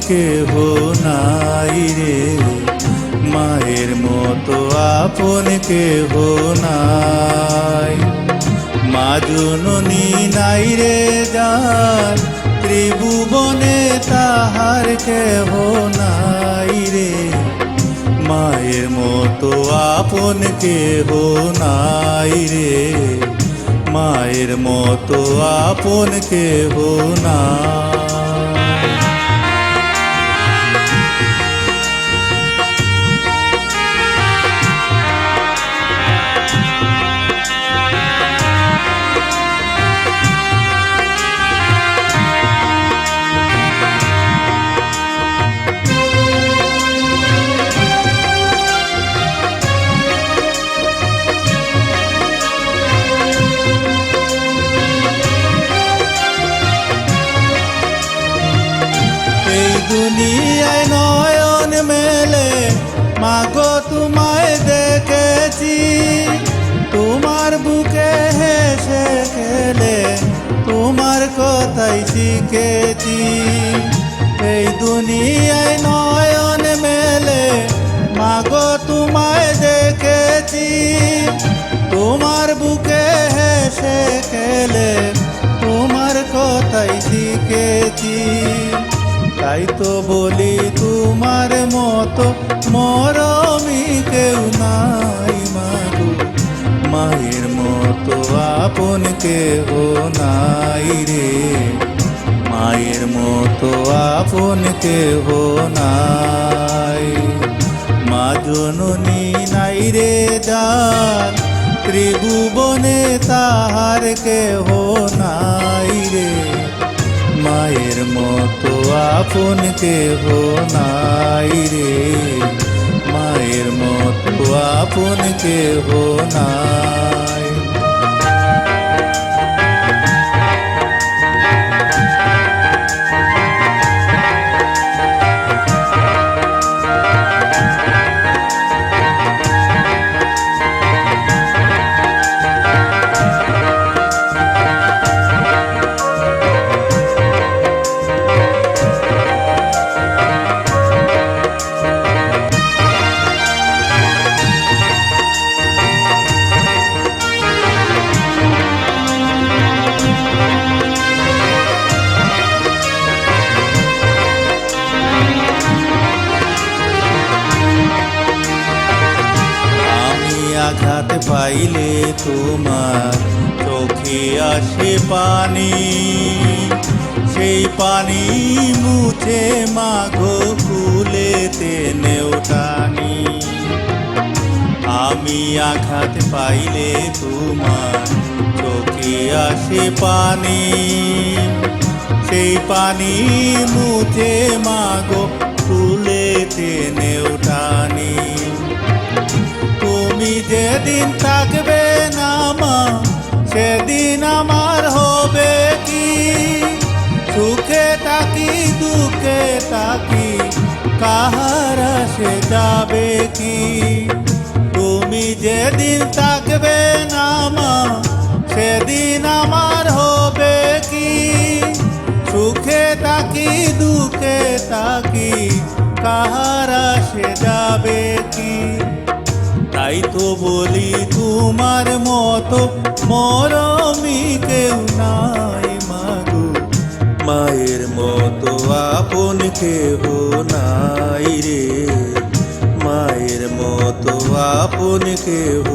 কেহ নাই রে, মায়ের মতো আপন কেহ নাই। মা জননী নাই রে যার, ত্রিভুবনে তাহার কেহ নাই রে, মায়ের মতো আপন কেহ নাই রে, মায়ের মতো আপন কেহ নাই। দুনিয়ায় নয়ন মেলে মাগো তোমায় দেখেছি, তোমার বুকে হেসে খেলে তোমার কথাই শিখেছি। এই দুনিয়ায় নয়ন মেলে মাগো তোমায় দেখেছি, তোমার বুকে হেসে খেলে তোমার কথাই শিখেছি। তাই তো বলি তোমার মতো মরমি কেউ নাই মাগো, মায়ের মতো আপন কেহ নাই রে, মায়ের মতো আপন কেহ নাই। মা জননী নাই রে যার, ত্রিভুবনে তাহার কেহ নাই রে, মায়ের মতো আপন কেহ নাই রে, মায়ের মতো আপন কেহ নাই। আঘাত পাইলে তোমার চোখে আসে পানি, সেই পানি মুছে মাগো কুলেতে নেওটানি। আমি আঘাত পাইলে তোমার চোখে আসে পানি, সেই পানি মুছে মাগো কুলেতে নেওটানি। তুমি যেদিন থাকবে না মা, সেদিন আমার হবে কি, সুখে থাকি দুঃখে থাকি কাহার সে যাবে কি। তুমি যেদিন থাকবে না মা, সেদিন আমার হবে কি, সুখে থাকি দুঃখে থাকি কাহার সে যাবে কি। তাই তো বলি তোমার মতো মরমি কেউ নাই মাগো, মায়ের মতো আপন কেহ নাই রে, মায়ের মতো আপন কেহ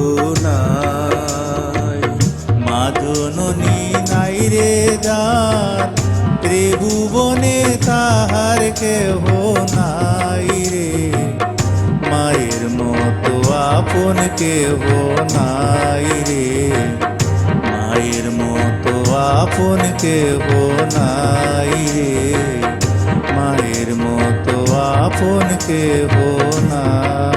নাই। মা জননী নাই রে যার, ত্রিভুবনে তাহার কেহ নাই রে, মায়ের মতো আপন কেহ নাই রে, মায়ের মতো আপন কেহ নাই রে, মায়ের মতো আপন কেহ নাই।